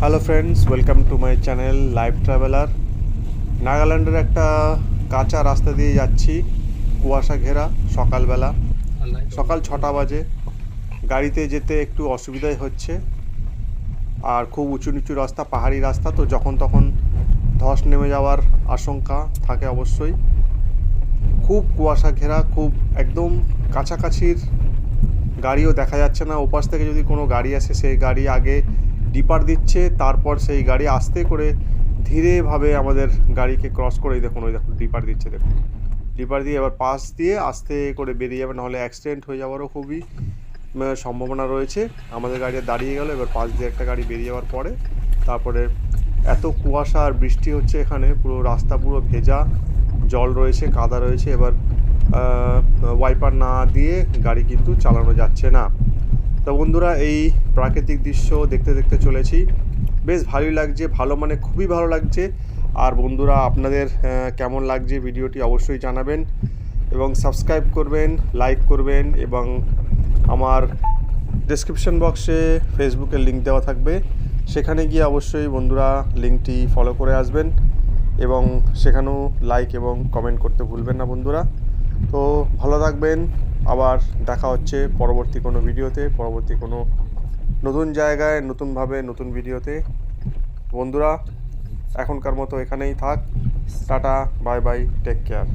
Hello friends, welcome to my channel life traveller. নাগাল্যান্ডের একটা কাঁচা রাস্তা দিয়ে যাচ্ছি, কুয়াশা ঘেরা। সকালবেলা, সকাল 6টা বাজে। গাড়িতে যেতে একটু অসুবিধাই হচ্ছে, আর খুব উঁচু নিচু রাস্তা, পাহাড়ি রাস্তা, তো যখন তখন ধস নেমে যাওয়ার আশঙ্কা থাকে অবশ্যই। খুব কুয়াশা ঘেরা, খুব একদম কাছাকাছির গাড়িও দেখা যাচ্ছে না। ওপাশ থেকে যদি কোনো গাড়ি আসে, সেই গাড়ি আগে ডিপার দিচ্ছে, তারপর সেই গাড়ি আস্তে করে ধীরেভাবে আমাদের গাড়িকে ক্রস করে, দেখুন ওই দেখুন ডিপার দিচ্ছে, দেখুন ডিপার দিয়ে এবার পাশ দিয়ে আস্তে করে বেরিয়ে যাবে, নাহলে অ্যাক্সিডেন্ট হয়ে যাওয়ারও খুবই সম্ভাবনা রয়েছে। আমাদের গাড়ি দাঁড়িয়ে গেল, এবার পাশ দিয়ে একটা গাড়ি বেরিয়ে যাওয়ার পরে তারপরে এত কুয়াশা আর বৃষ্টি হচ্ছে এখানে, পুরো রাস্তা পুরো ভেজা, জল রয়েছে, কাদা রয়েছে। এবার ওয়াইপার না দিয়ে গাড়ি কিন্তু চালানো যাচ্ছে না। তো বন্ধুরা, এই প্রাকৃতিক দৃশ্য দেখতে দেখতে চলেছি, বেশ ভালোই লাগছে, ভালো মানে খুবই ভালো লাগছে। আর বন্ধুরা, আপনাদের কেমন লাগছে ভিডিওটি অবশ্যই জানাবেন, এবং সাবস্ক্রাইব করবেন, লাইক করবেন, এবং আমার ডেসক্রিপশন বক্সে ফেসবুকের লিঙ্ক দেওয়া থাকবে, সেখানে গিয়ে অবশ্যই বন্ধুরা লিঙ্কটি ফলো করে আসবেন, এবং সেখানেও লাইক এবং কমেন্ট করতে ভুলবেন না বন্ধুরা। তো ভালো থাকবেন, আবার দেখা হচ্ছে পরবর্তী কোনো ভিডিওতে, পরবর্তী কোনো নতুন জায়গায়, নতুনভাবে, নতুন ভিডিওতে। বন্ধুরা, এখনকার মতো এখানেই থাক। Tata, bye bye, take care.